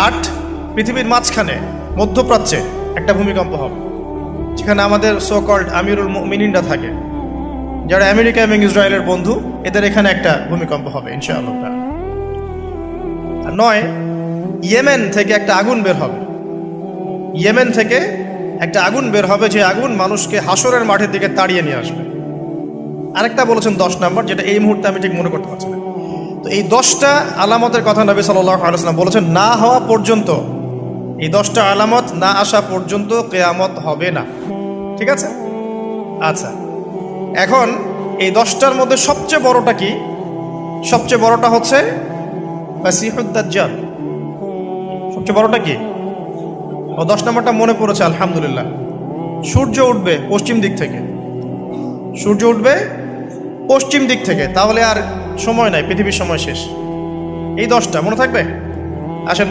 8, পৃথিবীর মাঝখানে মধ্যপ্রাচ্যে একটা ভূমিকম্প হবে, যেখানে আমাদের সো কল্ড আমিরুল মুমিনিনরা থাকে, যারা আমেরিকা এবং ইসরায়েলের বন্ধু, এদের এখানে একটা ভূমিকম্প হবে ইনশাআল্লাহ। আর 9, ইয়েমেন থেকে একটা আগুন বের হবে। ইয়েমেন থেকে একটা আগুন বের হবে, যে আগুন মানুষকে হাসরের মাঠের দিকে তাড়িয়ে নিয়ে আসবে। আরেকটা বলেছেন 10 নম্বর, যেটা এই মুহূর্তে আমি ঠিক মনে করতে পারছি না। তো এই 10টা আলামতের কথা নবী সাল্লাল্লাহু আলাইহি ওয়াসাল্লাম বলেছেন, না হওয়া পর্যন্ত, এই 10টা আলামত না আসা পর্যন্ত কিয়ামত হবে না। ঠিক আছে? আচ্ছা, এখন এই 10টার মধ্যে সবচেয়ে বড়টা কি? সবচেয়ে বড়টা হচ্ছে মাসিহুদ দাজ্জাল। সবচেয়ে বড়টা কি? ও 10 নম্বরটা মনে পড়েছে, আলহামদুলিল্লাহ। সূর্য উঠবে পশ্চিম দিক থেকে। সূর্য উঠবে পশ্চিম দিক থেকে, তাহলে আর সময় নাই, পৃথিবীর সময় শেষ। এই 10টা মনে থাকবে? আসেন